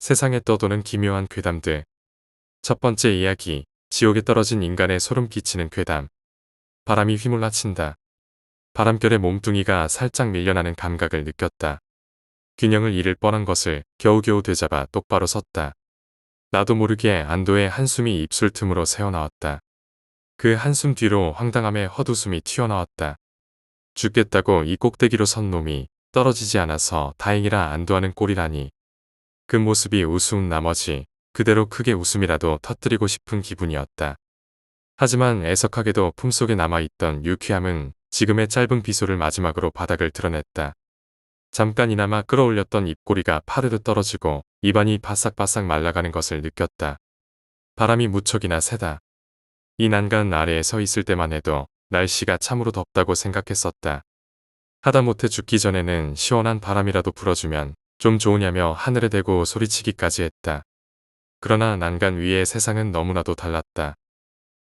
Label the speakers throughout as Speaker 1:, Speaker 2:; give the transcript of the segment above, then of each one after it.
Speaker 1: 세상에 떠도는 기묘한 괴담들. 첫 번째 이야기, 지옥에 떨어진 인간의 소름 끼치는 괴담. 바람이 휘몰아친다. 바람결에 몸뚱이가 살짝 밀려나는 감각을 느꼈다. 균형을 잃을 뻔한 것을 겨우겨우 되잡아 똑바로 섰다. 나도 모르게 안도의 한숨이 입술 틈으로 새어나왔다. 그 한숨 뒤로 황당함의 헛웃음이 튀어나왔다. 죽겠다고 이 꼭대기로 선 놈이 떨어지지 않아서 다행이라 안도하는 꼴이라니. 그 모습이 우스운 나머지 그대로 크게 웃음이라도 터뜨리고 싶은 기분이었다. 하지만 애석하게도 품속에 남아있던 유쾌함은 지금의 짧은 비소를 마지막으로 바닥을 드러냈다. 잠깐이나마 끌어올렸던 입꼬리가 파르르 떨어지고 입안이 바싹바싹 말라가는 것을 느꼈다. 바람이 무척이나 세다. 이 난간 아래에 서 있을 때만 해도 날씨가 참으로 덥다고 생각했었다. 하다못해 죽기 전에는 시원한 바람이라도 불어주면 좀 좋으냐며 하늘에 대고 소리치기까지 했다. 그러나 난간 위의 세상은 너무나도 달랐다.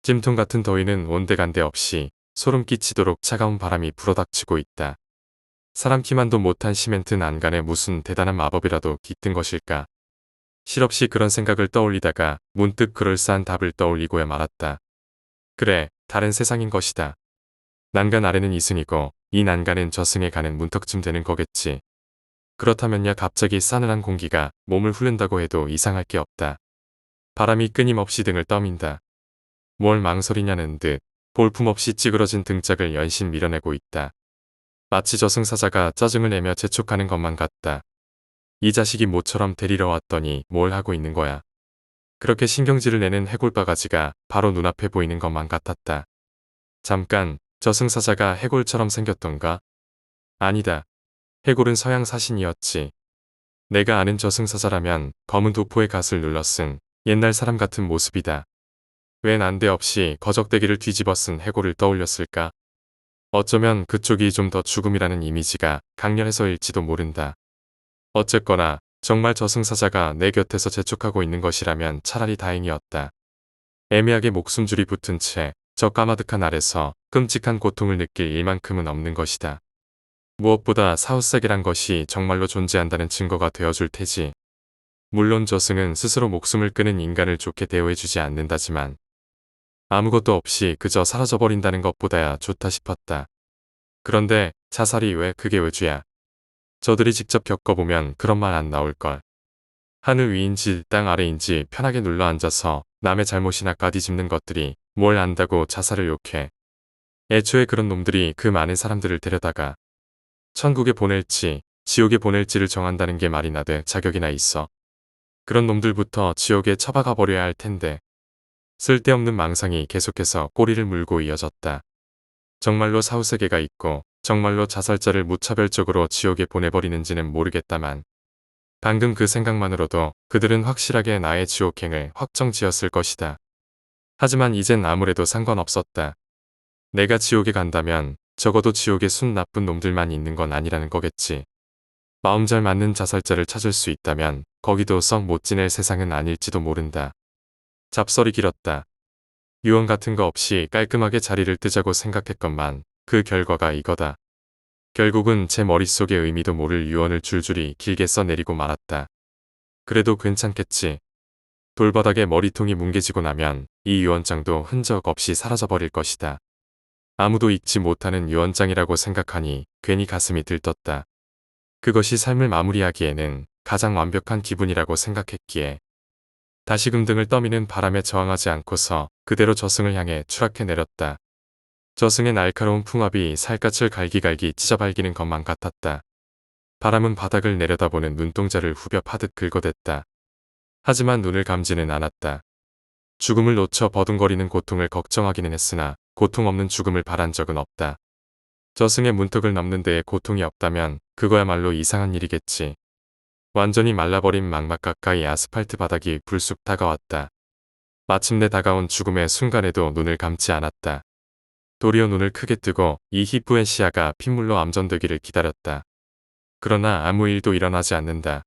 Speaker 1: 찜통 같은 더위는 온데간데 없이 소름 끼치도록 차가운 바람이 불어닥치고 있다. 사람 키만도 못한 시멘트 난간에 무슨 대단한 마법이라도 깃든 것일까. 실없이 그런 생각을 떠올리다가 문득 그럴싸한 답을 떠올리고야 말았다. 그래, 다른 세상인 것이다. 난간 아래는 이승이고 이 난간은 저승에 가는 문턱쯤 되는 거겠지. 그렇다면야 갑자기 싸늘한 공기가 몸을 훑는다고 해도 이상할 게 없다. 바람이 끊임없이 등을 떠민다. 뭘 망설이냐는 듯 볼품없이 찌그러진 등짝을 연신 밀어내고 있다. 마치 저승사자가 짜증을 내며 재촉하는 것만 같다. 이 자식이 모처럼 데리러 왔더니 뭘 하고 있는 거야. 그렇게 신경질을 내는 해골바가지가 바로 눈앞에 보이는 것만 같았다. 잠깐, 저승사자가 해골처럼 생겼던가? 아니다. 해골은 서양 사신이었지. 내가 아는 저승사자라면 검은 도포에 갓을 눌러쓴 옛날 사람 같은 모습이다. 왜 난데없이 거적대기를 뒤집어 쓴 해골을 떠올렸을까? 어쩌면 그쪽이 좀 더 죽음이라는 이미지가 강렬해서일지도 모른다. 어쨌거나 정말 저승사자가 내 곁에서 재촉하고 있는 것이라면 차라리 다행이었다. 애매하게 목숨줄이 붙은 채 저 까마득한 아래서 끔찍한 고통을 느낄 일만큼은 없는 것이다. 무엇보다 사후세계란 것이 정말로 존재한다는 증거가 되어줄 테지. 물론 저승은 스스로 목숨을 끊은 인간을 좋게 대우해주지 않는다지만 아무것도 없이 그저 사라져버린다는 것보다야 좋다 싶었다. 그런데 자살이 왜 그게 왜 죄야. 저들이 직접 겪어보면 그런 말 안 나올걸. 하늘 위인지 땅 아래인지 편하게 눌러 앉아서 남의 잘못이나 까디집는 것들이 뭘 안다고 자살을 욕해. 애초에 그런 놈들이 그 많은 사람들을 데려다가 천국에 보낼지 지옥에 보낼지를 정한다는 게 말이나 돼 자격이나 있어. 그런 놈들부터 지옥에 처박아 버려야 할 텐데. 쓸데없는 망상이 계속해서 꼬리를 물고 이어졌다. 정말로 사후세계가 있고 정말로 자살자를 무차별적으로 지옥에 보내버리는지는 모르겠다만 방금 그 생각만으로도 그들은 확실하게 나의 지옥행을 확정지었을 것이다. 하지만 이젠 아무래도 상관없었다. 내가 지옥에 간다면 적어도 지옥에 순 나쁜 놈들만 있는 건 아니라는 거겠지. 마음 잘 맞는 자살자를 찾을 수 있다면 거기도 썩 못 지낼 세상은 아닐지도 모른다. 잡설이 길었다. 유언 같은 거 없이 깔끔하게 자리를 뜨자고 생각했건만 그 결과가 이거다. 결국은 제 머릿속의 의미도 모를 유언을 줄줄이 길게 써내리고 말았다. 그래도 괜찮겠지. 돌바닥에 머리통이 뭉개지고 나면 이 유언장도 흔적 없이 사라져버릴 것이다. 아무도 읽지 못하는 유언장이라고 생각하니 괜히 가슴이 들떴다. 그것이 삶을 마무리하기에는 가장 완벽한 기분이라고 생각했기에 다시금 등을 떠미는 바람에 저항하지 않고서 그대로 저승을 향해 추락해 내렸다. 저승의 날카로운 풍압이 살갗을 갈기갈기 찢어발기는 것만 같았다. 바람은 바닥을 내려다보는 눈동자를 후벼 파듯 긁어댔다. 하지만 눈을 감지는 않았다. 죽음을 놓쳐 버둥거리는 고통을 걱정하기는 했으나 고통 없는 죽음을 바란 적은 없다. 저승의 문턱을 넘는 데에 고통이 없다면 그거야말로 이상한 일이겠지. 완전히 말라버린 망막 가까이 아스팔트 바닥이 불쑥 다가왔다. 마침내 다가온 죽음의 순간에도 눈을 감지 않았다. 도리어 눈을 크게 뜨고 이 희뿌의 시야가 핏물로 암전되기를 기다렸다. 그러나 아무 일도 일어나지 않는다.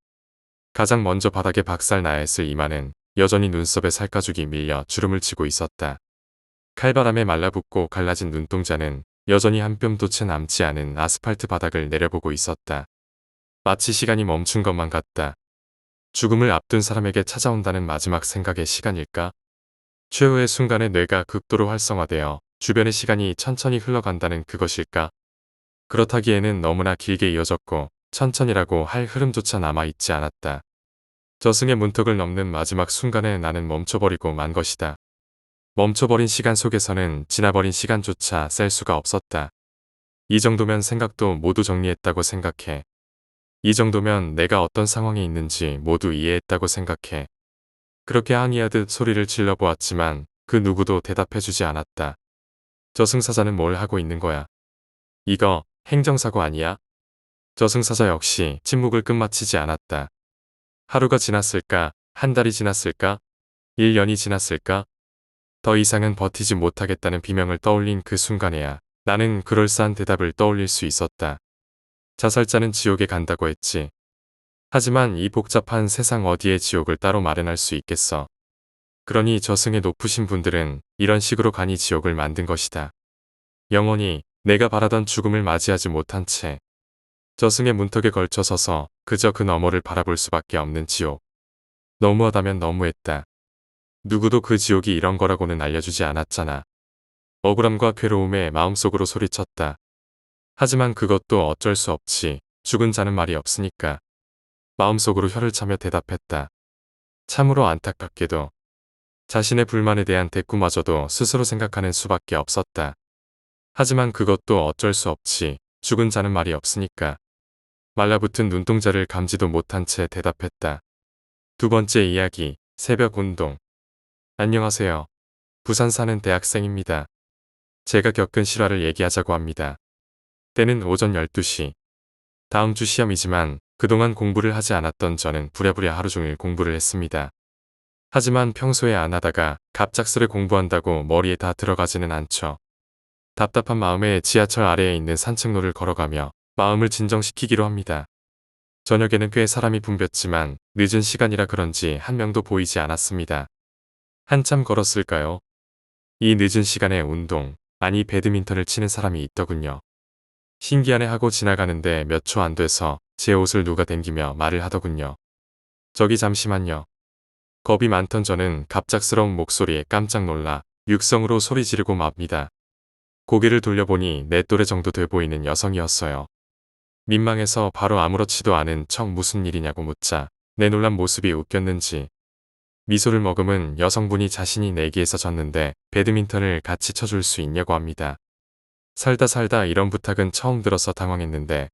Speaker 1: 가장 먼저 바닥에 박살나야 했을 이마는 여전히 눈썹에 살가죽이 밀려 주름을 치고 있었다. 칼바람에 말라붙고 갈라진 눈동자는 여전히 한 뼘도 채 남지 않은 아스팔트 바닥을 내려보고 있었다. 마치 시간이 멈춘 것만 같다. 죽음을 앞둔 사람에게 찾아온다는 마지막 생각의 시간일까? 최후의 순간에 뇌가 극도로 활성화되어 주변의 시간이 천천히 흘러간다는 그것일까? 그렇다기에는 너무나 길게 이어졌고 천천히라고 할 흐름조차 남아있지 않았다. 저승의 문턱을 넘는 마지막 순간에 나는 멈춰버리고 만 것이다. 멈춰버린 시간 속에서는 지나버린 시간조차 셀 수가 없었다. 이 정도면 생각도 모두 정리했다고 생각해. 이 정도면 내가 어떤 상황에 있는지 모두 이해했다고 생각해. 그렇게 항의하듯 소리를 질러보았지만 그 누구도 대답해주지 않았다. 저승사자는 뭘 하고 있는 거야? 이거 행정사고 아니야? 저승사자 역시 침묵을 끝마치지 않았다. 하루가 지났을까? 한 달이 지났을까? 1년이 지났을까? 더 이상은 버티지 못하겠다는 비명을 떠올린 그 순간에야 나는 그럴싸한 대답을 떠올릴 수 있었다. 자살자는 지옥에 간다고 했지. 하지만 이 복잡한 세상 어디에 지옥을 따로 마련할 수 있겠어. 그러니 저승에 높으신 분들은 이런 식으로 간이 지옥을 만든 것이다. 영원히 내가 바라던 죽음을 맞이하지 못한 채 저승의 문턱에 걸쳐 서서 그저 그 너머를 바라볼 수밖에 없는 지옥. 너무하다면 너무했다. 누구도 그 지옥이 이런 거라고는 알려주지 않았잖아. 억울함과 괴로움에 마음속으로 소리쳤다. 하지만 그것도 어쩔 수 없지. 죽은 자는 말이 없으니까. 마음속으로 혀를 차며 대답했다. 참으로 안타깝게도 자신의 불만에 대한 대꾸마저도 스스로 생각하는 수밖에 없었다. 하지만 그것도 어쩔 수 없지. 죽은 자는 말이 없으니까. 말라붙은 눈동자를 감지도 못한 채 대답했다. 두 번째 이야기, 새벽 운동. 안녕하세요. 부산 사는 대학생입니다. 제가 겪은 실화를 얘기하자고 합니다. 때는 오전 12시. 다음 주 시험이지만 그동안 공부를 하지 않았던 저는 부랴부랴 하루 종일 공부를 했습니다. 하지만 평소에 안 하다가 갑작스레 공부한다고 머리에 다 들어가지는 않죠. 답답한 마음에 지하철 아래에 있는 산책로를 걸어가며 마음을 진정시키기로 합니다. 저녁에는 꽤 사람이 붐볐지만 늦은 시간이라 그런지 한 명도 보이지 않았습니다. 한참 걸었을까요? 이 늦은 시간에 운동, 아니 배드민턴을 치는 사람이 있더군요. 신기하네 하고 지나가는데 몇 초 안 돼서 제 옷을 누가 당기며 말을 하더군요. 저기 잠시만요. 겁이 많던 저는 갑작스러운 목소리에 깜짝 놀라 육성으로 소리 지르고 맙니다. 고개를 돌려보니 내 또래 정도 돼 보이는 여성이었어요. 민망해서 바로 아무렇지도 않은 척 무슨 일이냐고 묻자 내 놀란 모습이 웃겼는지 미소를 머금은 여성분이 자신이 내기에서 졌는데 배드민턴을 같이 쳐줄 수 있냐고 합니다. 살다 이런 부탁은 처음 들어서 당황했는데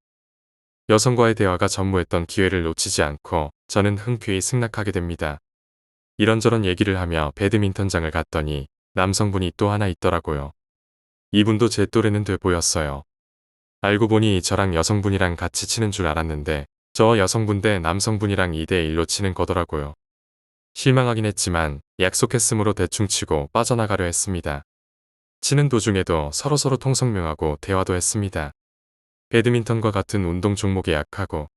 Speaker 1: 여성과의 대화가 전무했던 기회를 놓치지 않고 저는 흔쾌히 승낙하게 됩니다. 이런저런 얘기를 하며 배드민턴장을 갔더니 남성분이 또 하나 있더라고요. 이분도 제 또래는 돼 보였어요. 알고 보니 저랑 여성분이랑 같이 치는 줄 알았는데 저 여성분 대 남성분이랑 2대1로 치는 거더라고요. 실망하긴 했지만 약속했으므로 대충 치고 빠져나가려 했습니다. 치는 도중에도 서로서로 통성명하고 대화도 했습니다. 배드민턴과 같은 운동 종목에 약하고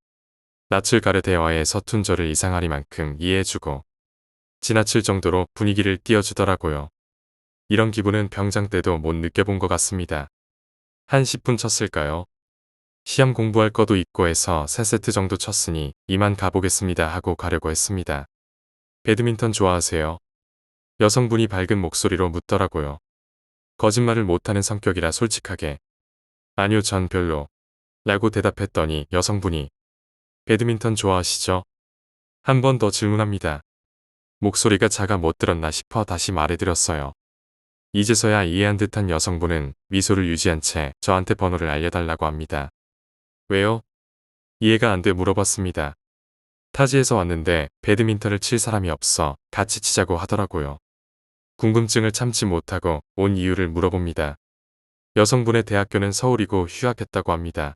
Speaker 1: 낯을 가려 대화에 서툰 저를 이상하리만큼 이해해주고 지나칠 정도로 분위기를 띄워주더라고요. 이런 기분은 병장 때도 못 느껴본 것 같습니다. 한 10분 쳤을까요? 시험 공부할 거도 있고 해서 3세트 정도 쳤으니 이만 가보겠습니다 하고 가려고 했습니다. 배드민턴 좋아하세요? 여성분이 밝은 목소리로 묻더라고요. 거짓말을 못하는 성격이라 솔직하게 아니요 전 별로 라고 대답했더니 여성분이 배드민턴 좋아하시죠? 한 번 더 질문합니다. 목소리가 작아 못 들었나 싶어 다시 말해드렸어요. 이제서야 이해한 듯한 여성분은 미소를 유지한 채 저한테 번호를 알려달라고 합니다. 왜요? 이해가 안 돼 물어봤습니다. 타지에서 왔는데 배드민턴을 칠 사람이 없어 같이 치자고 하더라고요. 궁금증을 참지 못하고 온 이유를 물어봅니다. 여성분의 대학교는 서울이고 휴학했다고 합니다.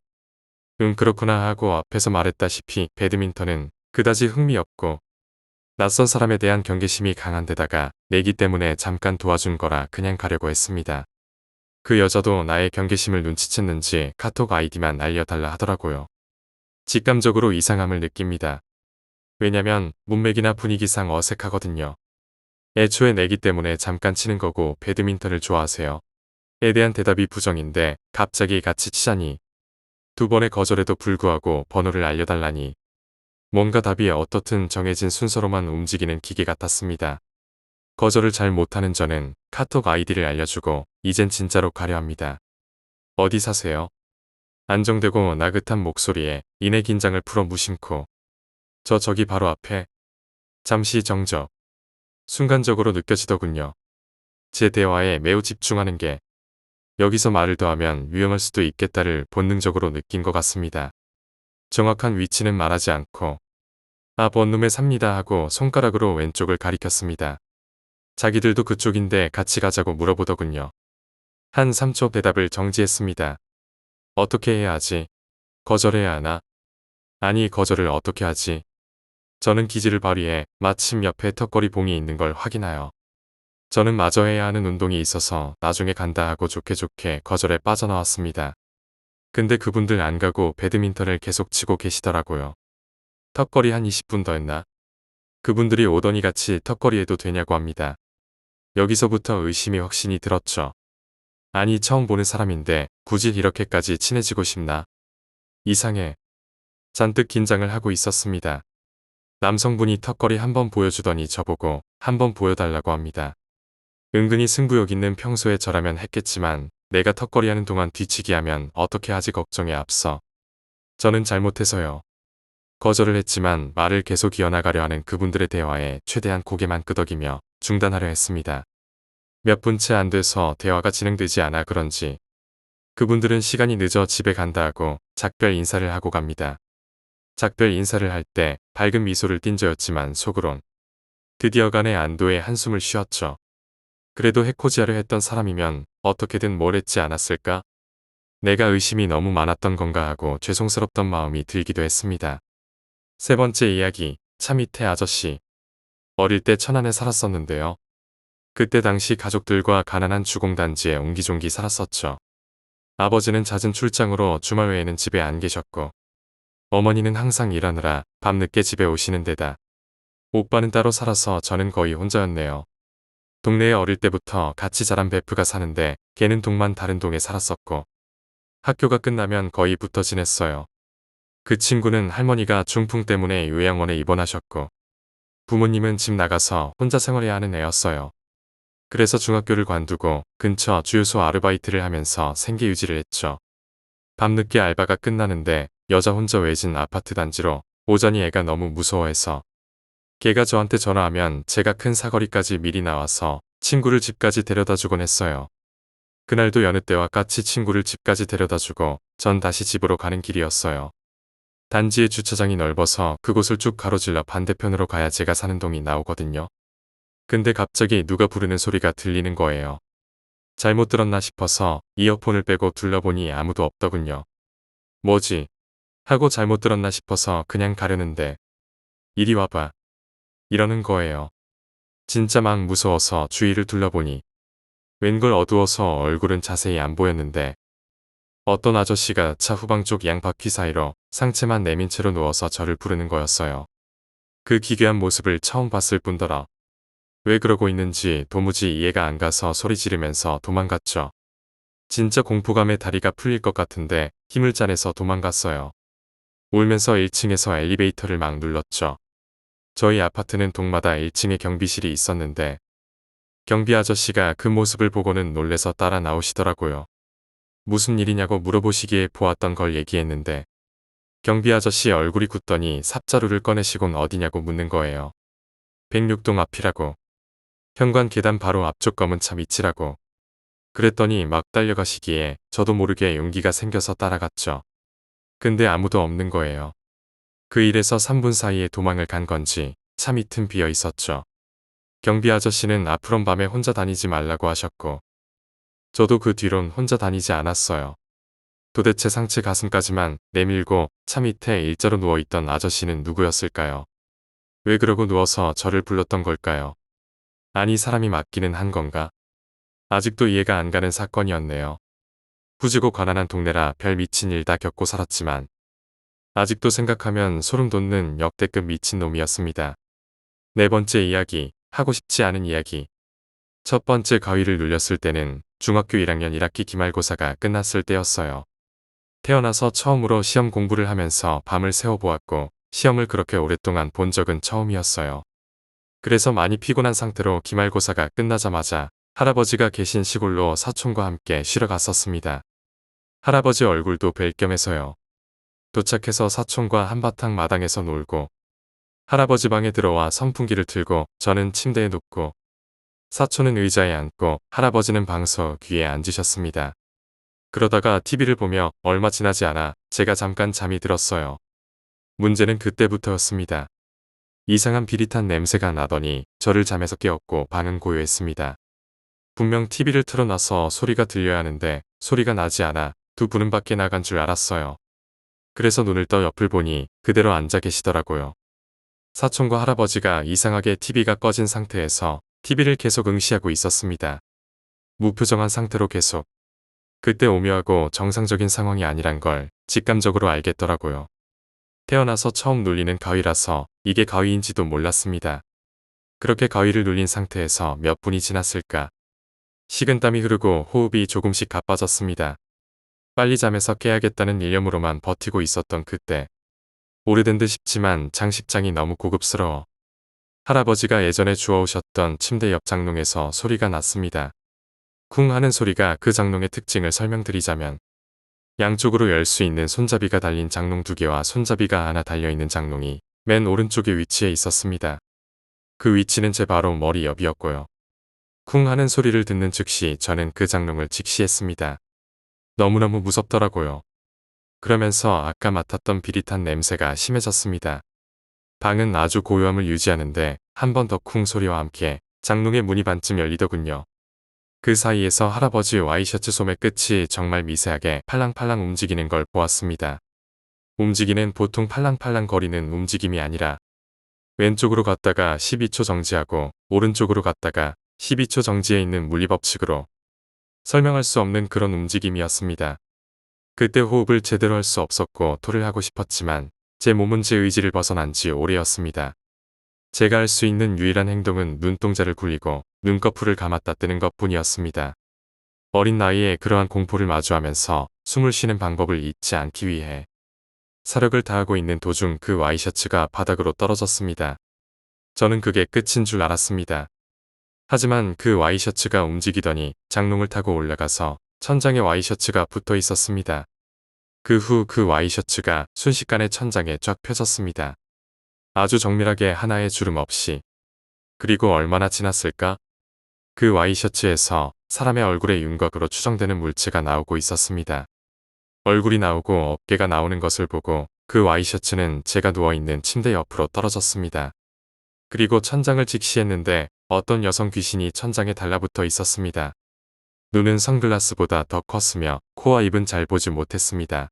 Speaker 1: 그렇구나 하고 앞에서 말했다시피 배드민턴은 그다지 흥미없고 낯선 사람에 대한 경계심이 강한 데다가 내기 때문에 잠깐 도와준 거라 그냥 가려고 했습니다. 그 여자도 나의 경계심을 눈치챘는지 카톡 아이디만 알려달라 하더라고요. 직감적으로 이상함을 느낍니다. 왜냐면 문맥이나 분위기상 어색하거든요. 애초에 내기 때문에 잠깐 치는 거고 배드민턴을 좋아하세요? 에 대한 대답이 부정인데 갑자기 같이 치자니 두 번의 거절에도 불구하고 번호를 알려달라니 뭔가 답이 어떻든 정해진 순서로만 움직이는 기계 같았습니다. 거절을 잘 못하는 저는 카톡 아이디를 알려주고 이젠 진짜로 가려 합니다. 어디 사세요? 안정되고 나긋한 목소리에 이내 긴장을 풀어 무심코. 저기 바로 앞에. 잠시 정적. 순간적으로 느껴지더군요. 제 대화에 매우 집중하는 게 여기서 말을 더하면 위험할 수도 있겠다를 본능적으로 느낀 것 같습니다. 정확한 위치는 말하지 않고 원룸에 삽니다 하고 손가락으로 왼쪽을 가리켰습니다. 자기들도 그쪽인데 같이 가자고 물어보더군요. 한 3초 대답을 정지했습니다. 어떻게 해야 하지? 거절해야 하나? 아니 거절을 어떻게 하지? 저는 기지를 발휘해 마침 옆에 턱걸이 봉이 있는 걸 확인하여 저는 마저 해야 하는 운동이 있어서 나중에 간다 하고 좋게 거절에 빠져나왔습니다. 근데 그분들 안 가고 배드민턴을 계속 치고 계시더라고요. 턱걸이 한 20분 더 했나? 그분들이 오더니 같이 턱걸이 해도 되냐고 합니다. 여기서부터 의심이 확신이 들었죠. 아니 처음 보는 사람인데 굳이 이렇게까지 친해지고 싶나? 이상해. 잔뜩 긴장을 하고 있었습니다. 남성분이 턱걸이 한번 보여주더니 저보고 한번 보여달라고 합니다. 은근히 승부욕 있는 평소에 저라면 했겠지만 내가 턱걸이 하는 동안 뒤치기 하면 어떻게 하지 걱정에 앞서 저는 잘못해서요. 거절을 했지만 말을 계속 이어나가려 하는 그분들의 대화에 최대한 고개만 끄덕이며 중단하려 했습니다. 몇 분째 안 돼서 대화가 진행되지 않아 그런지 그분들은 시간이 늦어 집에 간다 하고 작별 인사를 하고 갑니다. 작별 인사를 할 때 밝은 미소를 띤 저였지만 속으론 드디어 간의 안도의 한숨을 쉬었죠. 그래도 해코지하려 했던 사람이면 어떻게든 뭘 했지 않았을까? 내가 의심이 너무 많았던 건가 하고 죄송스럽던 마음이 들기도 했습니다. 세 번째 이야기, 차 밑에 아저씨. 어릴 때 천안에 살았었는데요. 그때 당시 가족들과 가난한 주공단지에 옹기종기 살았었죠. 아버지는 잦은 출장으로 주말 외에는 집에 안 계셨고 어머니는 항상 일하느라 밤늦게 집에 오시는 데다 오빠는 따로 살아서 저는 거의 혼자였네요. 동네에 어릴 때부터 같이 자란 베프가 사는데 걔는 동만 다른 동에 살았었고 학교가 끝나면 거의 붙어 지냈어요. 그 친구는 할머니가 중풍 때문에 요양원에 입원하셨고 부모님은 집 나가서 혼자 생활해야 하는 애였어요. 그래서 중학교를 관두고 근처 주유소 아르바이트를 하면서 생계 유지를 했죠. 밤늦게 알바가 끝나는데 여자 혼자 외진 아파트 단지로 오자니 애가 너무 무서워해서 걔가 저한테 전화하면 제가 큰 사거리까지 미리 나와서 친구를 집까지 데려다 주곤 했어요. 그날도 여느 때와 같이 친구를 집까지 데려다 주고 전 다시 집으로 가는 길이었어요. 단지의 주차장이 넓어서 그곳을 쭉 가로질러 반대편으로 가야 제가 사는 동이 나오거든요. 근데 갑자기 누가 부르는 소리가 들리는 거예요. 잘못 들었나 싶어서 이어폰을 빼고 둘러보니 아무도 없더군요. 뭐지? 하고 잘못 들었나 싶어서 그냥 가려는데 이리 와봐. 이러는 거예요. 진짜 막 무서워서 주위를 둘러보니 웬걸 어두워서 얼굴은 자세히 안 보였는데 어떤 아저씨가 차 후방 쪽 양바퀴 사이로 상체만 내민 채로 누워서 저를 부르는 거였어요. 그 기괴한 모습을 처음 봤을 뿐더러 왜 그러고 있는지 도무지 이해가 안 가서 소리 지르면서 도망갔죠. 진짜 공포감에 다리가 풀릴 것 같은데 힘을 짜내서 도망갔어요. 울면서 1층에서 엘리베이터를 막 눌렀죠. 저희 아파트는 동마다 1층에 경비실이 있었는데 경비 아저씨가 그 모습을 보고는 놀래서 따라 나오시더라고요. 무슨 일이냐고 물어보시기에 보았던 걸 얘기했는데 경비 아저씨 얼굴이 굳더니 삽자루를 꺼내시곤 어디냐고 묻는 거예요. 106동 앞이라고. 현관 계단 바로 앞쪽 검은 차 밑이라고. 그랬더니 막 달려가시기에 저도 모르게 용기가 생겨서 따라갔죠. 근데 아무도 없는 거예요. 그 일에서 3분 사이에 도망을 간 건지 차 밑은 비어 있었죠. 경비 아저씨는 앞으론 밤에 혼자 다니지 말라고 하셨고 저도 그 뒤론 혼자 다니지 않았어요. 도대체 상체 가슴까지만 내밀고 차 밑에 일자로 누워있던 아저씨는 누구였을까요? 왜 그러고 누워서 저를 불렀던 걸까요? 아니 사람이 맞기는 한 건가? 아직도 이해가 안 가는 사건이었네요. 후지고 가난한 동네라 별 미친 일 다 겪고 살았지만 아직도 생각하면 소름 돋는 역대급 미친놈이었습니다. 네 번째 이야기, 하고 싶지 않은 이야기. 첫 번째 가위를 눌렸을 때는 중학교 1학년 1학기 기말고사가 끝났을 때였어요. 태어나서 처음으로 시험 공부를 하면서 밤을 새워보았고 시험을 그렇게 오랫동안 본 적은 처음이었어요. 그래서 많이 피곤한 상태로 기말고사가 끝나자마자 할아버지가 계신 시골로 사촌과 함께 쉬러 갔었습니다. 할아버지 얼굴도 뵐 겸해서요. 도착해서 사촌과 한바탕 마당에서 놀고 할아버지 방에 들어와 선풍기를 틀고 저는 침대에 눕고 사촌은 의자에 앉고 할아버지는 방석 위에 앉으셨습니다. 그러다가 TV를 보며 얼마 지나지 않아 제가 잠깐 잠이 들었어요. 문제는 그때부터였습니다. 이상한 비릿한 냄새가 나더니 저를 잠에서 깨웠고 방은 고요했습니다. 분명 TV를 틀어놔서 소리가 들려야 하는데 소리가 나지 않아 두 분은 밖에 나간 줄 알았어요. 그래서 눈을 떠 옆을 보니 그대로 앉아 계시더라고요. 사촌과 할아버지가 이상하게 TV가 꺼진 상태에서 TV를 계속 응시하고 있었습니다. 무표정한 상태로 계속. 그때 오묘하고 정상적인 상황이 아니란 걸 직감적으로 알겠더라고요. 태어나서 처음 눌리는 가위라서 이게 가위인지도 몰랐습니다. 그렇게 가위를 눌린 상태에서 몇 분이 지났을까. 식은땀이 흐르고 호흡이 조금씩 가빠졌습니다. 빨리 잠에서 깨야겠다는 일념으로만 버티고 있었던 그때. 오래된 듯 싶지만 장식장이 너무 고급스러워. 할아버지가 예전에 주워오셨던 침대 옆 장롱에서 소리가 났습니다. 쿵 하는 소리가 그 장롱의 특징을 설명드리자면 양쪽으로 열 수 있는 손잡이가 달린 장롱 2개와 손잡이가 하나 달려있는 장롱이 맨 오른쪽에 위치해 있었습니다. 그 위치는 제 바로 머리 옆이었고요. 쿵 하는 소리를 듣는 즉시 저는 그 장롱을 직시했습니다. 너무너무 무섭더라고요. 그러면서 아까 맡았던 비릿한 냄새가 심해졌습니다. 방은 아주 고요함을 유지하는데 한 번 더 쿵 소리와 함께 장롱의 문이 반쯤 열리더군요. 그 사이에서 할아버지 와이셔츠 소매 끝이 정말 미세하게 팔랑팔랑 움직이는 걸 보았습니다. 움직이는 보통 팔랑팔랑 거리는 움직임이 아니라 왼쪽으로 갔다가 12초 정지하고 오른쪽으로 갔다가 12초 정지해 있는 물리법칙으로 설명할 수 없는 그런 움직임이었습니다. 그때 호흡을 제대로 할 수 없었고 토를 하고 싶었지만 제 몸은 제 의지를 벗어난 지 오래였습니다. 제가 할 수 있는 유일한 행동은 눈동자를 굴리고 눈꺼풀을 감았다 뜨는 것뿐이었습니다. 어린 나이에 그러한 공포를 마주하면서 숨을 쉬는 방법을 잊지 않기 위해 사력을 다하고 있는 도중 그 와이셔츠가 바닥으로 떨어졌습니다. 저는 그게 끝인 줄 알았습니다. 하지만 그 와이셔츠가 움직이더니 장롱을 타고 올라가서 천장에 와이셔츠가 붙어 있었습니다. 그 후 그 와이셔츠가 순식간에 천장에 쫙 펴졌습니다. 아주 정밀하게 하나의 주름 없이. 그리고 얼마나 지났을까? 그 와이셔츠에서 사람의 얼굴의 윤곽으로 추정되는 물체가 나오고 있었습니다. 얼굴이 나오고 어깨가 나오는 것을 보고 그 와이셔츠는 제가 누워있는 침대 옆으로 떨어졌습니다. 그리고 천장을 직시했는데 어떤 여성 귀신이 천장에 달라붙어 있었습니다. 눈은 선글라스보다 더 컸으며 코와 입은 잘 보지 못했습니다.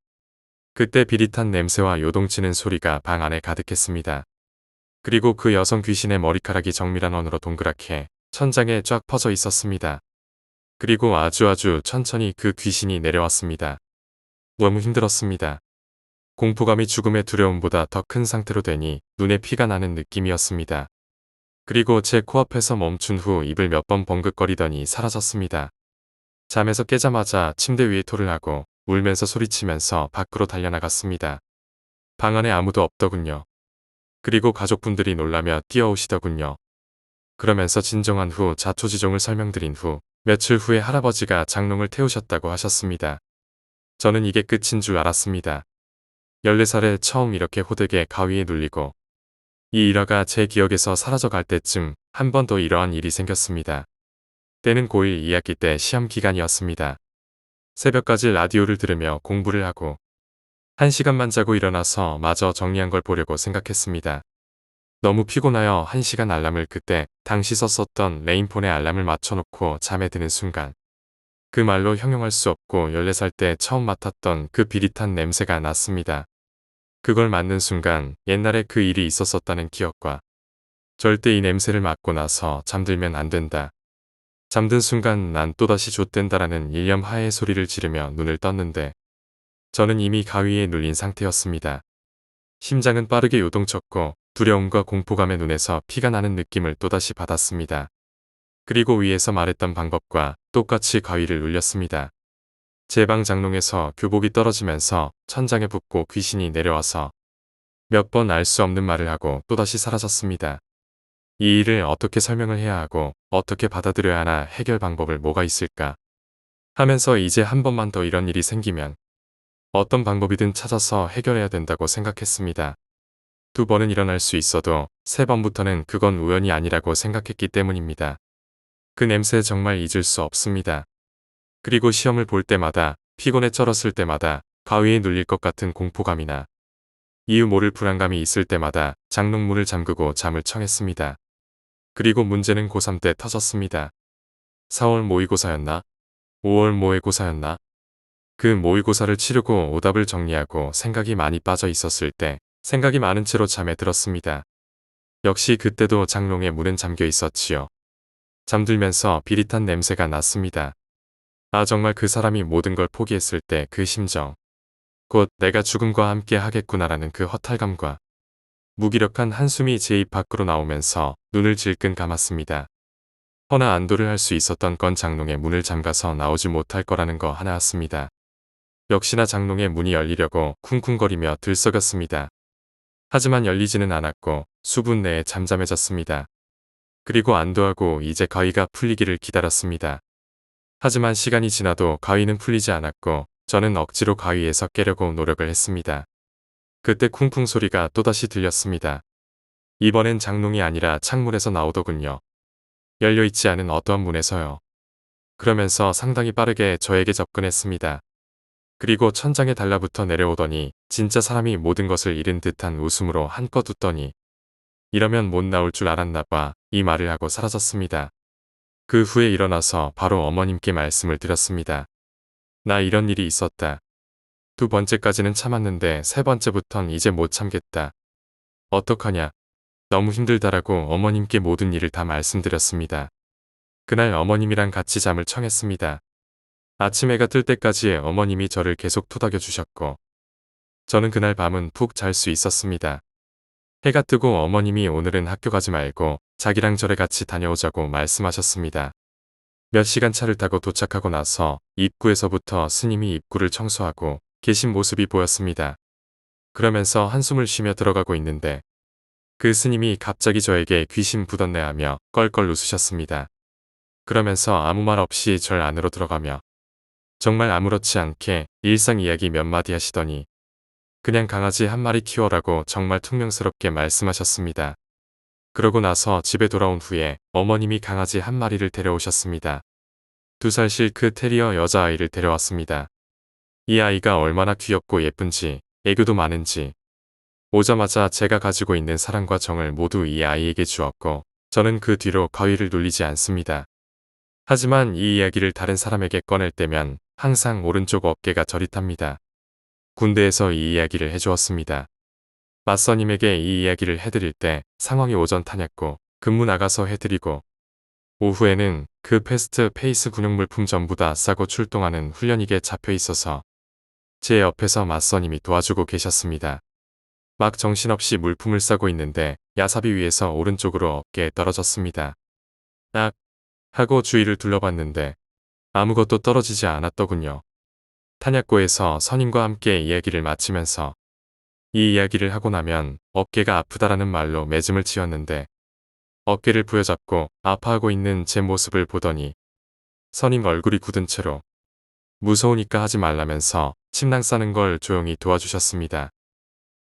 Speaker 1: 그때 비릿한 냄새와 요동치는 소리가 방 안에 가득했습니다. 그리고 그 여성 귀신의 머리카락이 정밀한 원으로 동그랗게 천장에 쫙 퍼져 있었습니다. 그리고 아주 천천히 그 귀신이 내려왔습니다. 너무 힘들었습니다. 공포감이 죽음의 두려움보다 더 큰 상태로 되니 눈에 피가 나는 느낌이었습니다. 그리고 제 코앞에서 멈춘 후 입을 몇 번 벙긋거리더니 사라졌습니다. 잠에서 깨자마자 침대 위에 토를 하고 울면서 소리치면서 밖으로 달려나갔습니다. 방 안에 아무도 없더군요. 그리고 가족분들이 놀라며 뛰어오시더군요. 그러면서 진정한 후 자초지종을 설명드린 후 며칠 후에 할아버지가 장롱을 태우셨다고 하셨습니다. 저는 이게 끝인 줄 알았습니다. 14살에 처음 이렇게 호되게 가위에 눌리고 이 일화가 제 기억에서 사라져갈 때쯤 한 번 더 이러한 일이 생겼습니다. 때는 고1 2학기 때 시험 기간이었습니다. 새벽까지 라디오를 들으며 공부를 하고 1시간만 자고 일어나서 마저 정리한 걸 보려고 생각했습니다. 너무 피곤하여 1시간 알람을 그때 당시 썼었던 레인폰에 알람을 맞춰놓고 잠에 드는 순간 그 말로 형용할 수 없고 14살 때 처음 맡았던 그 비릿한 냄새가 났습니다. 그걸 맡는 순간 옛날에 그 일이 있었었다는 기억과 절대 이 냄새를 맡고 나서 잠들면 안 된다. 잠든 순간 난 또다시 좆된다라는 일념 하에 소리를 지르며 눈을 떴는데 저는 이미 가위에 눌린 상태였습니다. 심장은 빠르게 요동쳤고 두려움과 공포감의 눈에서 피가 나는 느낌을 또다시 받았습니다. 그리고 위에서 말했던 방법과 똑같이 가위를 눌렸습니다. 제 방 장롱에서 교복이 떨어지면서 천장에 붙고 귀신이 내려와서 몇 번 알 수 없는 말을 하고 또다시 사라졌습니다. 이 일을 어떻게 설명을 해야 하고 어떻게 받아들여야 하나 해결 방법을 뭐가 있을까 하면서 이제 한 번만 더 이런 일이 생기면 어떤 방법이든 찾아서 해결해야 된다고 생각했습니다. 두 번은 일어날 수 있어도 세 번부터는 그건 우연이 아니라고 생각했기 때문입니다. 그 냄새 정말 잊을 수 없습니다. 그리고 시험을 볼 때마다 피곤에 쩔었을 때마다 가위에 눌릴 것 같은 공포감이나 이유 모를 불안감이 있을 때마다 장롱문을 잠그고 잠을 청했습니다. 그리고 문제는 고3 때 터졌습니다. 4월 모의고사였나? 5월 모의고사였나? 그 모의고사를 치르고 오답을 정리하고 생각이 많이 빠져 있었을 때 생각이 많은 채로 잠에 들었습니다. 역시 그때도 장롱에 문은 잠겨 있었지요. 잠들면서 비릿한 냄새가 났습니다. 아 정말 그 사람이 모든 걸 포기했을 때 그 심정. 곧 내가 죽음과 함께 하겠구나라는 그 허탈감과 무기력한 한숨이 제 입 밖으로 나오면서 눈을 질끈 감았습니다. 허나 안도를 할 수 있었던 건 장롱의 문을 잠가서 나오지 못할 거라는 거 하나였습니다. 역시나 장롱의 문이 열리려고 쿵쿵거리며 들썩였습니다. 하지만 열리지는 않았고 수분 내에 잠잠해졌습니다. 그리고 안도하고 이제 가위가 풀리기를 기다렸습니다. 하지만 시간이 지나도 가위는 풀리지 않았고 저는 억지로 가위에서 깨려고 노력을 했습니다. 그때 쿵쿵 소리가 또다시 들렸습니다. 이번엔 장롱이 아니라 창문에서 나오더군요. 열려있지 않은 어떠한 문에서요. 그러면서 상당히 빠르게 저에게 접근했습니다. 그리고 천장에 달라붙어 내려오더니 진짜 사람이 모든 것을 잃은 듯한 웃음으로 한껏 웃더니 이러면 못 나올 줄 알았나 봐 이 말을 하고 사라졌습니다. 그 후에 일어나서 바로 어머님께 말씀을 드렸습니다. 나 이런 일이 있었다. 두 번째까지는 참았는데 세 번째부턴 이제 못 참겠다. 어떡하냐. 너무 힘들다라고 어머님께 모든 일을 다 말씀드렸습니다. 그날 어머님이랑 같이 잠을 청했습니다. 아침 해가 뜰 때까지 어머님이 저를 계속 토닥여 주셨고 저는 그날 밤은 푹 잘 수 있었습니다. 해가 뜨고 어머님이 오늘은 학교 가지 말고 자기랑 저랑 같이 다녀오자고 말씀하셨습니다. 몇 시간 차를 타고 도착하고 나서 입구에서부터 스님이 입구를 청소하고 계신 모습이 보였습니다. 그러면서 한숨을 쉬며 들어가고 있는데 그 스님이 갑자기 저에게 귀신 부뒀네 하며 껄껄 웃으셨습니다. 그러면서 아무 말 없이 절 안으로 들어가며 정말 아무렇지 않게 일상 이야기 몇 마디 하시더니 그냥 강아지 한 마리 키워라고 정말 퉁명스럽게 말씀하셨습니다. 그러고 나서 집에 돌아온 후에 어머님이 강아지 한 마리를 데려오셨습니다. 2살 실크 테리어 여자아이를 데려왔습니다. 이 아이가 얼마나 귀엽고 예쁜지 애교도 많은지 오자마자 제가 가지고 있는 사랑과 정을 모두 이 아이에게 주었고 저는 그 뒤로 가위를 눌리지 않습니다. 하지만 이 이야기를 다른 사람에게 꺼낼 때면 항상 오른쪽 어깨가 저릿합니다. 군대에서 이 이야기를 해주었습니다. 맞선임에게 이 이야기를 해드릴 때 상황이 오전타냐고 근무 나가서 해드리고 오후에는 그 패스트 페이스 군용물품 전부 다 싸고 출동하는 훈련익에 잡혀 있어서 제 옆에서 맞선임이 도와주고 계셨습니다. 막 정신없이 물품을 싸고 있는데 야삽이 위에서 오른쪽으로 어깨에 떨어졌습니다. 악! 하고 주위를 둘러봤는데 아무것도 떨어지지 않았더군요. 탄약고에서 선임과 함께 이야기를 마치면서 이 이야기를 하고 나면 어깨가 아프다라는 말로 매짐을 지었는데 어깨를 부여잡고 아파하고 있는 제 모습을 보더니 선임 얼굴이 굳은 채로 무서우니까 하지 말라면서 침낭 싸는 걸 조용히 도와주셨습니다.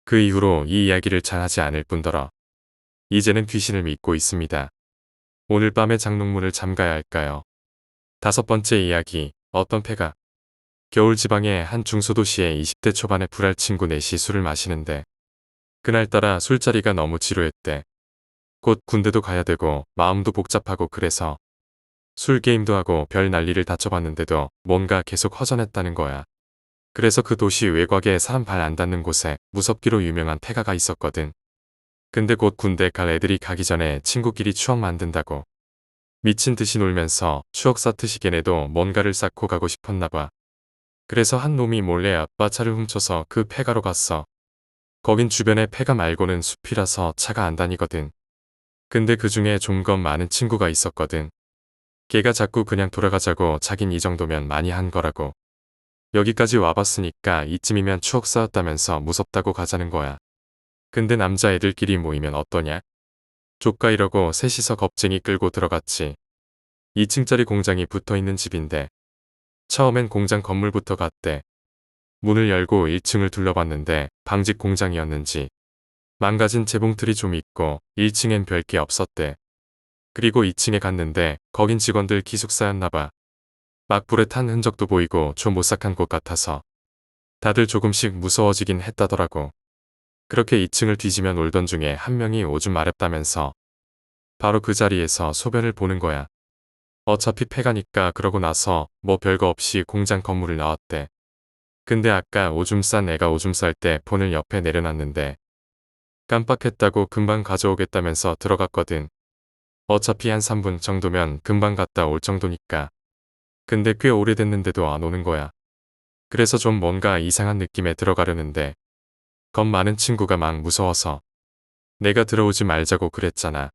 Speaker 1: 그 이후로 이 이야기를 잘 하지 않을 뿐더러 이제는 귀신을 믿고 있습니다. 오늘 밤에 장롱문을 잠가야 할까요? 5번째 이야기. 어떤 폐가 겨울 지방의 한 중소도시에 20대 초반의 불알 친구 넷이 술을 마시는데 그날따라 술자리가 너무 지루했대. 곧 군대도 가야 되고 마음도 복잡하고 그래서 술 게임도 하고 별 난리를 다 쳐봤는데도 뭔가 계속 허전했다는 거야. 그래서 그 도시 외곽에 사람 발 안 닿는 곳에 무섭기로 유명한 폐가가 있었거든. 근데 곧 군대 갈 애들이 가기 전에 친구끼리 추억 만든다고 미친 듯이 놀면서 추억 쌓듯이 걔네도 뭔가를 쌓고 가고 싶었나 봐. 그래서 한 놈이 몰래 아빠 차를 훔쳐서 그 폐가로 갔어. 거긴 주변에 폐가 말고는 숲이라서 차가 안 다니거든. 근데 그 중에 좀 겁 많은 친구가 있었거든. 걔가 자꾸 그냥 돌아가자고 자긴 이 정도면 많이 한 거라고. 여기까지 와봤으니까 이쯤이면 추억 쌓았다면서 무섭다고 가자는 거야. 근데 남자애들끼리 모이면 어떠냐? 조까 이러고 셋이서 겁쟁이 끌고 들어갔지. 2층짜리 공장이 붙어있는 집인데 처음엔 공장 건물부터 갔대. 문을 열고 1층을 둘러봤는데 방직 공장이었는지 망가진 재봉틀이 좀 있고 1층엔 별게 없었대. 그리고 2층에 갔는데 거긴 직원들 기숙사였나봐. 막 불에 탄 흔적도 보이고 좀 오싹한 곳 같아서 다들 조금씩 무서워지긴 했다더라고. 그렇게 2층을 뒤지며 놀던 중에 한 명이 오줌 마렵다면서 바로 그 자리에서 소변을 보는 거야. 어차피 폐가니까 그러고 나서 뭐 별거 없이 공장 건물을 나왔대. 근데 아까 오줌 싼 애가 오줌 쌀 때 폰을 옆에 내려놨는데 깜빡했다고 금방 가져오겠다면서 들어갔거든. 어차피 한 3분 정도면 금방 갔다 올 정도니까. 근데 꽤 오래됐는데도 안 오는 거야. 그래서 좀 뭔가 이상한 느낌에 들어가려는데 겁 많은 친구가 막 무서워서 내가 들어오지 말자고 그랬잖아.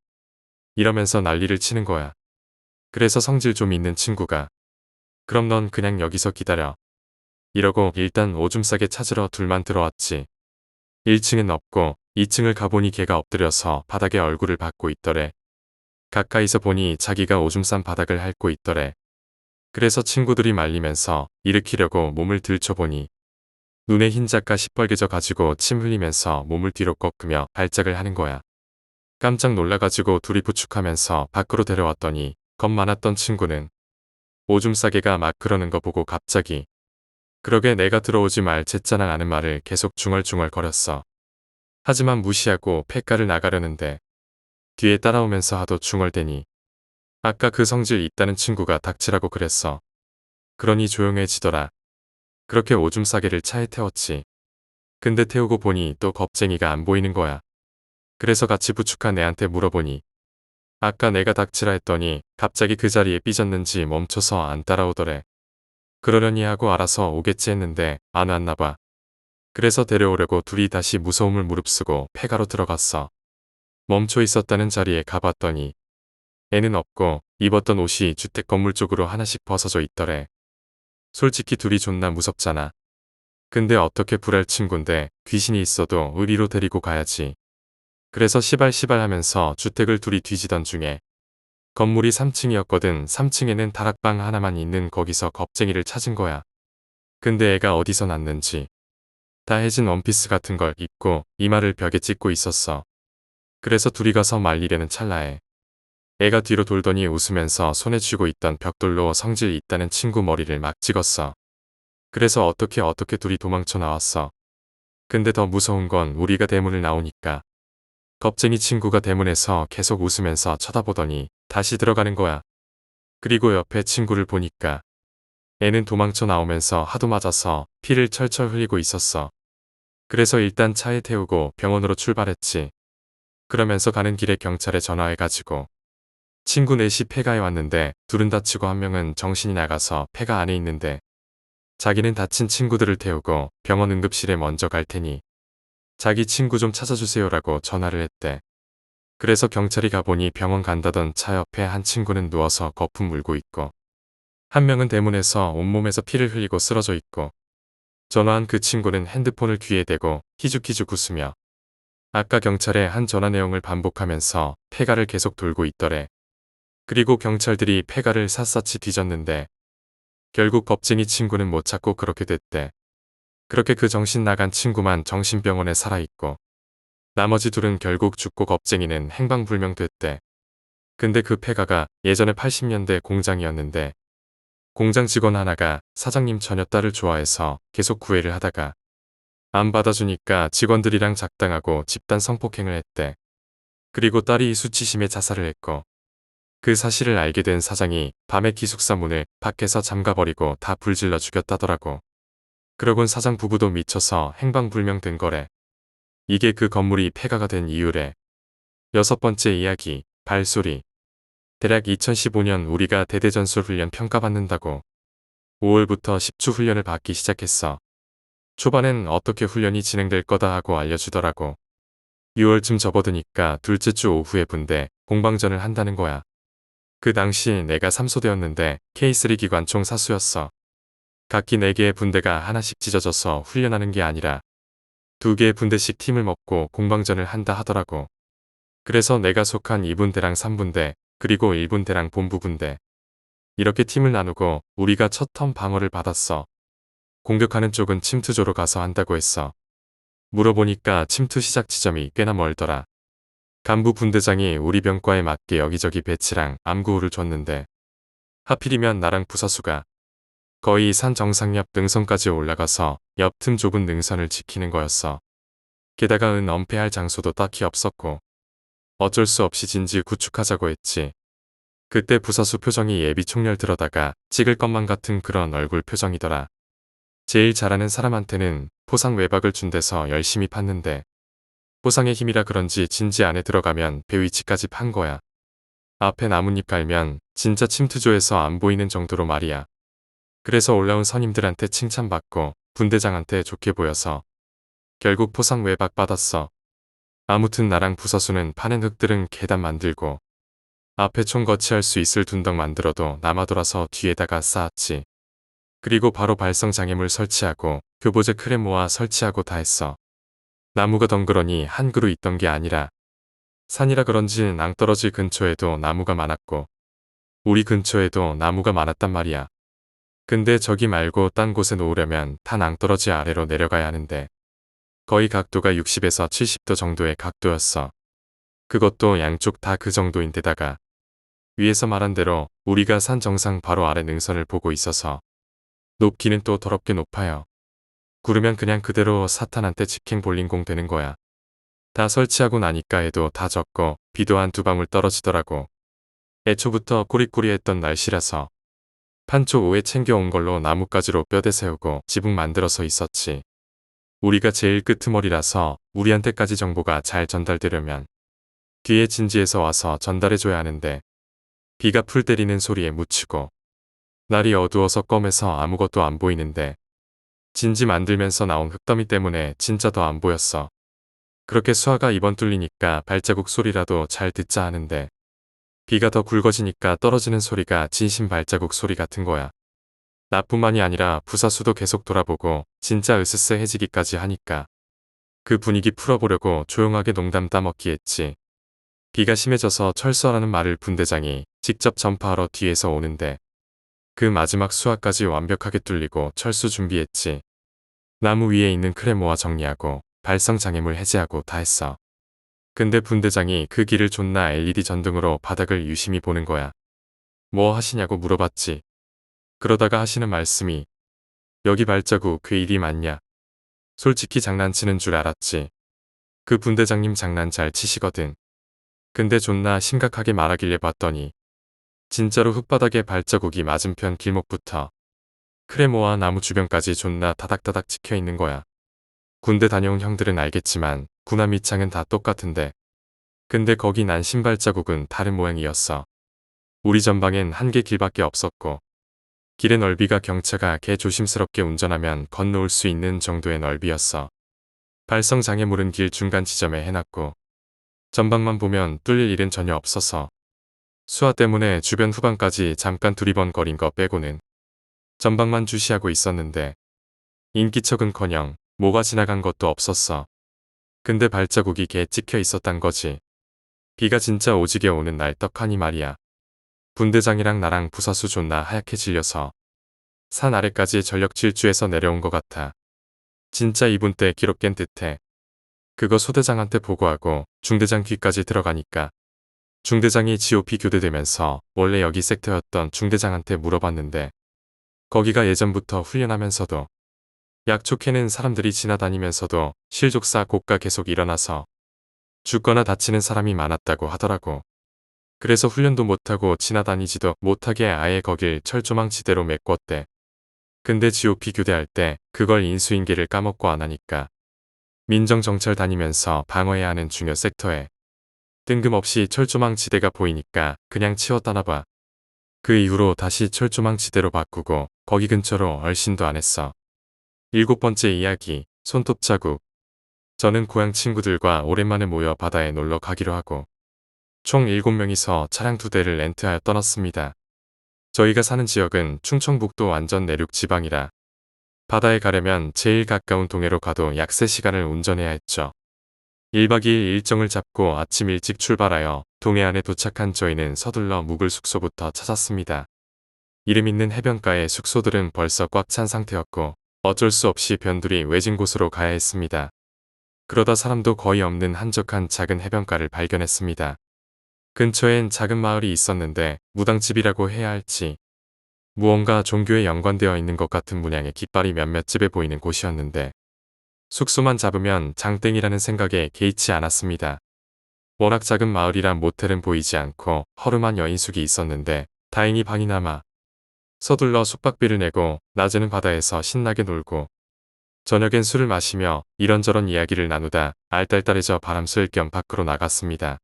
Speaker 1: 이러면서 난리를 치는 거야. 그래서 성질 좀 있는 친구가 그럼 넌 그냥 여기서 기다려. 이러고 일단 오줌 싸게 찾으러 둘만 들어왔지. 1층엔 없고 2층을 가보니 걔가 엎드려서 바닥에 얼굴을 받고 있더래. 가까이서 보니 자기가 오줌 싼 바닥을 핥고 있더래. 그래서 친구들이 말리면서 일으키려고 몸을 들춰보니 눈에 흰자가 시뻘개져 가지고 침 흘리면서 몸을 뒤로 꺾으며 발작을 하는 거야. 깜짝 놀라가지고 둘이 부축하면서 밖으로 데려왔더니 겁 많았던 친구는 오줌 싸개가 막 그러는 거 보고 갑자기 그러게 내가 들어오지 말 쨌잖아 라는 말을 계속 중얼중얼 거렸어. 하지만 무시하고 폐가를 나가려는데 뒤에 따라오면서 하도 중얼대니 아까 그 성질 있다는 친구가 닥치라고 그랬어. 그러니 조용해지더라. 그렇게 오줌 싸개를 차에 태웠지. 근데 태우고 보니 또 겁쟁이가 안 보이는 거야. 그래서 같이 부축한 애한테 물어보니 아까 내가 닥치라 했더니 갑자기 그 자리에 삐졌는지 멈춰서 안 따라오더래. 그러려니 하고 알아서 오겠지 했는데 안 왔나 봐. 그래서 데려오려고 둘이 다시 무서움을 무릅쓰고 폐가로 들어갔어. 멈춰 있었다는 자리에 가봤더니 애는 없고 입었던 옷이 주택 건물 쪽으로 하나씩 벗어져 있더래. 솔직히 둘이 존나 무섭잖아. 근데 어떻게 불알 친군데 귀신이 있어도 의리로 데리고 가야지. 그래서 시발시발 하면서 주택을 둘이 뒤지던 중에 건물이 3층이었거든. 3층에는 다락방 하나만 있는 거기서 겁쟁이를 찾은 거야. 근데 애가 어디서 났는지 다 해진 원피스 같은 걸 입고 이마를 벽에 찍고 있었어. 그래서 둘이 가서 말리려는 찰나에 애가 뒤로 돌더니 웃으면서 손에 쥐고 있던 벽돌로 성질 있다는 친구 머리를 막 찍었어. 그래서 어떻게 둘이 도망쳐 나왔어. 근데 더 무서운 건 우리가 대문을 나오니까 겁쟁이 친구가 대문에서 계속 웃으면서 쳐다보더니 다시 들어가는 거야. 그리고 옆에 친구를 보니까 애는 도망쳐 나오면서 하도 맞아서 피를 철철 흘리고 있었어. 그래서 일단 차에 태우고 병원으로 출발했지. 그러면서 가는 길에 경찰에 전화해가지고 친구 넷이 폐가에 왔는데 둘은 다치고 한 명은 정신이 나가서 폐가 안에 있는데 자기는 다친 친구들을 태우고 병원 응급실에 먼저 갈 테니 자기 친구 좀 찾아주세요라고 전화를 했대. 그래서 경찰이 가보니 병원 간다던 차 옆에 한 친구는 누워서 거품 물고 있고 한 명은 대문에서 온몸에서 피를 흘리고 쓰러져 있고 전화한 그 친구는 핸드폰을 귀에 대고 희죽희죽 웃으며 아까 경찰의 한 전화 내용을 반복하면서 폐가를 계속 돌고 있더래. 그리고 경찰들이 폐가를 샅샅이 뒤졌는데 결국 겁쟁이 친구는 못 찾고 그렇게 됐대. 그렇게 그 정신 나간 친구만 정신병원에 살아있고 나머지 둘은 결국 죽고 겁쟁이는 행방불명됐대. 근데 그 폐가가 예전에 80년대 공장이었는데 공장 직원 하나가 사장님 처녀 딸을 좋아해서 계속 구애를 하다가 안 받아주니까 직원들이랑 작당하고 집단 성폭행을 했대. 그리고 딸이 수치심에 자살을 했고 그 사실을 알게 된 사장이 밤에 기숙사 문을 밖에서 잠가버리고 다 불질러 죽였다더라고. 그러곤 사장 부부도 미쳐서 행방불명된 거래. 이게 그 건물이 폐가가 된 이유래. 6번째 이야기, 발소리. 대략 2015년 우리가 대대전술 훈련 평가받는다고 5월부터 10주 훈련을 받기 시작했어. 초반엔 어떻게 훈련이 진행될 거다 하고 알려주더라고. 6월쯤 접어드니까 둘째 주 오후에 분대 공방전을 한다는 거야. 그 당시 내가 3소대였는데 K3 기관총 사수였어. 각기 4개의 분대가 하나씩 찢어져서 훈련하는 게 아니라 두 개의 분대씩 팀을 먹고 공방전을 한다 하더라고. 그래서 내가 속한 2분대랑 3분대, 그리고 1분대랑 본부분대. 이렇게 팀을 나누고 우리가 첫 턴 방어를 받았어. 공격하는 쪽은 침투조로 가서 한다고 했어. 물어보니까 침투 시작 지점이 꽤나 멀더라. 간부 분대장이 우리 병과에 맞게 여기저기 배치랑 암구호를 줬는데 하필이면 나랑 부사수가 거의 산 정상 옆 능선까지 올라가서 옆 틈 좁은 능선을 지키는 거였어. 게다가 엄폐할 장소도 딱히 없었고 어쩔 수 없이 진지 구축하자고 했지. 그때 부사수 표정이 예비 총열 들어다가 찍을 것만 같은 그런 얼굴 표정이더라. 제일 잘하는 사람한테는 포상 외박을 준 데서 열심히 팠는데 포상의 힘이라 그런지 진지 안에 들어가면 배 위치까지 판 거야. 앞에 나뭇잎 갈면 진짜 침투조에서 안 보이는 정도로 말이야. 그래서 올라온 선임들한테 칭찬받고 분대장한테 좋게 보여서 결국 포상 외박 받았어. 아무튼 나랑 부사수는 파낸 흙들은 계단 만들고 앞에 총 거치할 수 있을 둔덕 만들어도 남아 돌아서 뒤에다가 쌓았지. 그리고 바로 발성 장애물 설치하고 교보제 크랩 모아 설치하고 다 했어. 나무가 덩그러니 한 그루 있던 게 아니라 산이라 그런지 낭떠러지 근처에도 나무가 많았고 우리 근처에도 나무가 많았단 말이야. 근데 저기 말고 딴 곳에 놓으려면 다 낭떠러지 아래로 내려가야 하는데 거의 각도가 60에서 70도 정도의 각도였어. 그것도 양쪽 다 그 정도인데다가 위에서 말한 대로 우리가 산 정상 바로 아래 능선을 보고 있어서 높기는 또 더럽게 높아요. 구르면 그냥 그대로 사탄한테 직행 볼링공 되는 거야. 다 설치하고 나니까 해도 다 젖고 비도 한 두 방울 떨어지더라고. 애초부터 꾸리꾸리했던 날씨라서 판초 오에 챙겨온 걸로 나뭇가지로 뼈대 세우고 지붕 만들어서 있었지. 우리가 제일 끄트머리라서 우리한테까지 정보가 잘 전달되려면 뒤에 진지에서 와서 전달해줘야 하는데 비가 풀 때리는 소리에 묻히고 날이 어두워서 껌해서 아무것도 안 보이는데 진지 만들면서 나온 흙더미 때문에 진짜 더 안 보였어. 그렇게 수화가 이번 뚫리니까 발자국 소리라도 잘 듣자 하는데 비가 더 굵어지니까 떨어지는 소리가 진심 발자국 소리 같은 거야. 나뿐만이 아니라 부사수도 계속 돌아보고 진짜 으스스해지기까지 하니까 그 분위기 풀어보려고 조용하게 농담 따먹기 했지. 비가 심해져서 철수하라는 말을 분대장이 직접 전파하러 뒤에서 오는데 그 마지막 수화까지 완벽하게 뚫리고 철수 준비했지. 나무 위에 있는 크레모아 정리하고 발성 장애물 해제하고 다 했어. 근데 분대장이 그 길을 존나 LED 전등으로 바닥을 유심히 보는 거야. 뭐 하시냐고 물어봤지. 그러다가 하시는 말씀이 여기 발자국 그 일이 맞냐. 솔직히 장난치는 줄 알았지. 그 분대장님 장난 잘 치시거든. 근데 존나 심각하게 말하길래 봤더니 진짜로 흙바닥에 발자국이 맞은편 길목부터 크레모아 나무 주변까지 존나 다닥다닥 찍혀 있는 거야. 군대 다녀온 형들은 알겠지만 군화 밑창은 다 똑같은데 근데 거기 난 신발자국은 다른 모양이었어. 우리 전방엔 한 개 길밖에 없었고 길의 넓이가 경차가 개 조심스럽게 운전하면 건너올 수 있는 정도의 넓이였어. 발성 장애물은 길 중간 지점에 해놨고 전방만 보면 뚫릴 일은 전혀 없어서 수화 때문에 주변 후방까지 잠깐 두리번거린 거 빼고는 전방만 주시하고 있었는데 인기척은커녕 뭐가 지나간 것도 없었어. 근데 발자국이 개 찍혀 있었단 거지. 비가 진짜 오지게 오는 날 떡하니 말이야. 분대장이랑 나랑 부사수 존나 하얗게 질려서 산 아래까지 전력 질주해서 내려온 것 같아. 진짜 이분 때 기록 깬 듯해. 그거 소대장한테 보고하고 중대장 귀까지 들어가니까 중대장이 GOP 교대되면서 원래 여기 섹터였던 중대장한테 물어봤는데 거기가 예전부터 훈련하면서도 약촉해는 사람들이 지나다니면서도 실족사 고가 계속 일어나서 죽거나 다치는 사람이 많았다고 하더라고. 그래서 훈련도 못하고 지나다니지도 못하게 아예 거길 철조망지대로 메꿨대. 근데 GOP 교대할 때 그걸 인수인계를 까먹고 안 하니까 민정정찰 다니면서 방어해야 하는 중요 섹터에 뜬금없이 철조망지대가 보이니까 그냥 치웠다나 봐. 그 이후로 다시 철조망지대로 바꾸고 거기 근처로 얼씬도 안 했어. 7번째 이야기, 손톱 자국. 저는 고향 친구들과 오랜만에 모여 바다에 놀러 가기로 하고 총 7명이서 차량 2대를 렌트하여 떠났습니다. 저희가 사는 지역은 충청북도 완전 내륙 지방이라 바다에 가려면 제일 가까운 동해로 가도 약 3시간을 운전해야 했죠. 1박 2일 일정을 잡고 아침 일찍 출발하여 동해 안에 도착한 저희는 서둘러 묵을 숙소부터 찾았습니다. 이름 있는 해변가의 숙소들은 벌써 꽉 찬 상태였고 어쩔 수 없이 변두리 외진 곳으로 가야 했습니다. 그러다 사람도 거의 없는 한적한 작은 해변가를 발견했습니다. 근처엔 작은 마을이 있었는데 무당집이라고 해야 할지 무언가 종교에 연관되어 있는 것 같은 문양의 깃발이 몇몇 집에 보이는 곳이었는데 숙소만 잡으면 장땡이라는 생각에 개의치 않았습니다. 워낙 작은 마을이라 모텔은 보이지 않고 허름한 여인숙이 있었는데 다행히 방이 남아 서둘러 숙박비를 내고 낮에는 바다에서 신나게 놀고 저녁엔 술을 마시며 이런저런 이야기를 나누다 알딸딸해져 바람 쐴 겸 밖으로 나갔습니다.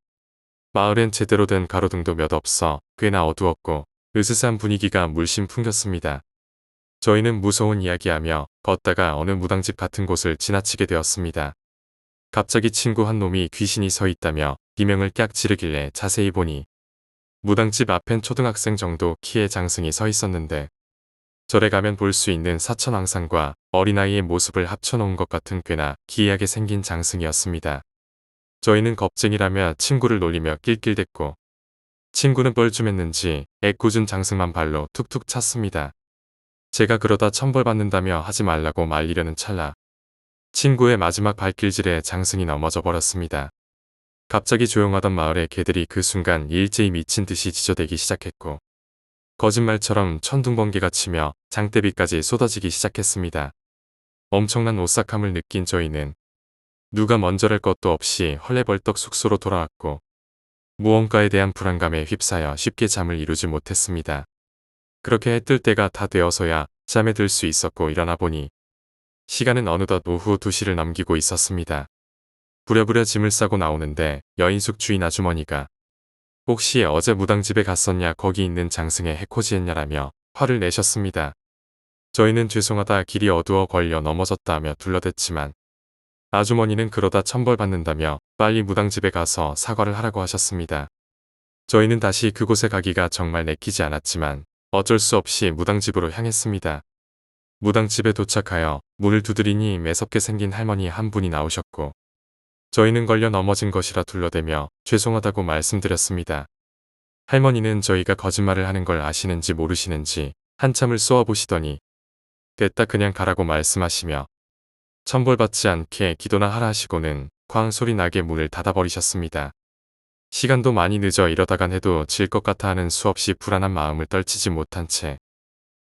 Speaker 1: 마을엔 제대로 된 가로등도 몇 없어 꽤나 어두웠고 으스스한 분위기가 물씬 풍겼습니다. 저희는 무서운 이야기하며 걷다가 어느 무당집 같은 곳을 지나치게 되었습니다. 갑자기 친구 한 놈이 귀신이 서 있다며 비명을 깍 지르길래 자세히 보니 무당집 앞엔 초등학생 정도 키의 장승이 서 있었는데 절에 가면 볼 수 있는 사천왕상과 어린아이의 모습을 합쳐놓은 것 같은 꽤나 기이하게 생긴 장승이었습니다. 저희는 겁쟁이라며 친구를 놀리며 낄낄댔고 친구는 뻘쭘했는지 애꿎은 장승만 발로 툭툭 찼습니다. 제가 그러다 천벌받는다며 하지 말라고 말리려는 찰나 친구의 마지막 발길질에 장승이 넘어져 버렸습니다. 갑자기 조용하던 마을의 개들이 그 순간 일제히 미친 듯이 짖어대기 시작했고 거짓말처럼 천둥번개가 치며 장대비까지 쏟아지기 시작했습니다. 엄청난 오싹함을 느낀 저희는 누가 먼저랄 것도 없이 헐레벌떡 숙소로 돌아왔고 무언가에 대한 불안감에 휩싸여 쉽게 잠을 이루지 못했습니다. 그렇게 해 뜰 때가 다 되어서야 잠에 들 수 있었고 일어나 보니 시간은 어느덧 오후 2시를 넘기고 있었습니다. 부랴부랴 짐을 싸고 나오는데 여인숙 주인 아주머니가 혹시 어제 무당집에 갔었냐 거기 있는 장승에 해코지했냐라며 화를 내셨습니다. 저희는 죄송하다 길이 어두워 걸려 넘어졌다 하며 둘러댔지만 아주머니는 그러다 천벌받는다며 빨리 무당집에 가서 사과를 하라고 하셨습니다. 저희는 다시 그곳에 가기가 정말 내키지 않았지만 어쩔 수 없이 무당집으로 향했습니다. 무당집에 도착하여 문을 두드리니 매섭게 생긴 할머니 한 분이 나오셨고 저희는 걸려 넘어진 것이라 둘러대며 죄송하다고 말씀드렸습니다. 할머니는 저희가 거짓말을 하는 걸 아시는지 모르시는지 한참을 쏘아보시더니 됐다 그냥 가라고 말씀하시며 천벌받지 않게 기도나 하라 하시고는 쾅 소리 나게 문을 닫아버리셨습니다. 시간도 많이 늦어 이러다간 해도 질 것 같아 하는 수없이 불안한 마음을 떨치지 못한 채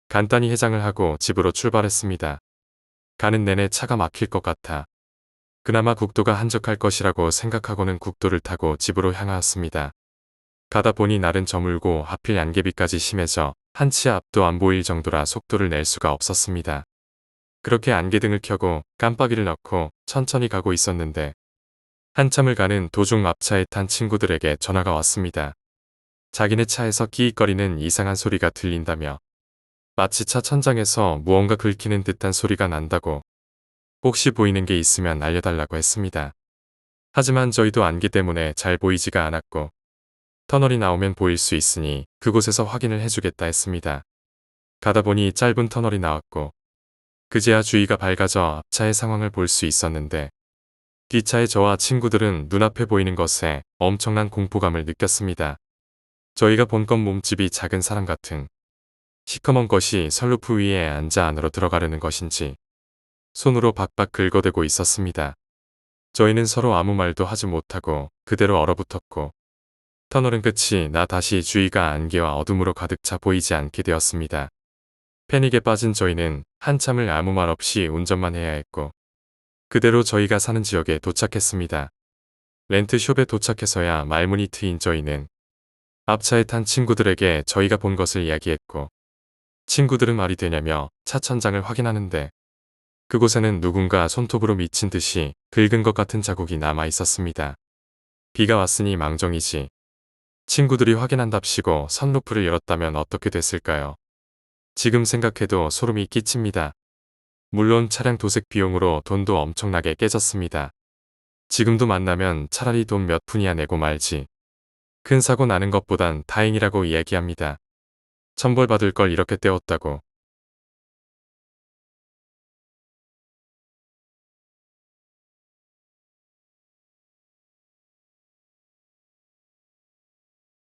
Speaker 1: 간단히 해장을 하고 집으로 출발했습니다. 가는 내내 차가 막힐 것 같아 그나마 국도가 한적할 것이라고 생각하고는 국도를 타고 집으로 향하였습니다. 가다 보니 날은 저물고 하필 안개비까지 심해져 한치 앞도 안 보일 정도라 속도를 낼 수가 없었습니다. 그렇게 안개등을 켜고 깜빡이를 넣고 천천히 가고 있었는데 한참을 가는 도중 앞차에 탄 친구들에게 전화가 왔습니다. 자기네 차에서 끼익거리는 이상한 소리가 들린다며 마치 차 천장에서 무언가 긁히는 듯한 소리가 난다고 혹시 보이는 게 있으면 알려달라고 했습니다. 하지만 저희도 안개 때문에 잘 보이지가 않았고 터널이 나오면 보일 수 있으니 그곳에서 확인을 해주겠다 했습니다. 가다 보니 짧은 터널이 나왔고 그제야 주위가 밝아져 앞차의 상황을 볼 수 있었는데 뒷차의 저와 친구들은 눈앞에 보이는 것에 엄청난 공포감을 느꼈습니다. 저희가 본 건 몸집이 작은 사람 같은 시커먼 것이 선루프 위에 앉아 안으로 들어가려는 것인지 손으로 박박 긁어대고 있었습니다. 저희는 서로 아무 말도 하지 못하고 그대로 얼어붙었고 터널은 끝이 나 다시 주위가 안개와 어둠으로 가득 차 보이지 않게 되었습니다. 패닉에 빠진 저희는 한참을 아무 말 없이 운전만 해야 했고 그대로 저희가 사는 지역에 도착했습니다. 렌트숍에 도착해서야 말문이 트인 저희는 앞차에 탄 친구들에게 저희가 본 것을 이야기했고 친구들은 말이 되냐며 차 천장을 확인하는데 그곳에는 누군가 손톱으로 미친 듯이 긁은 것 같은 자국이 남아 있었습니다. 비가 왔으니 망정이지. 친구들이 확인한답시고 선루프를 열었다면 어떻게 됐을까요? 지금 생각해도 소름이 끼칩니다. 물론 차량 도색 비용으로 돈도 엄청나게 깨졌습니다. 지금도 만나면 차라리 돈 몇 푼이야 내고 말지. 큰 사고 나는 것보단 다행이라고 이야기합니다. 천벌받을 걸 이렇게 때웠다고.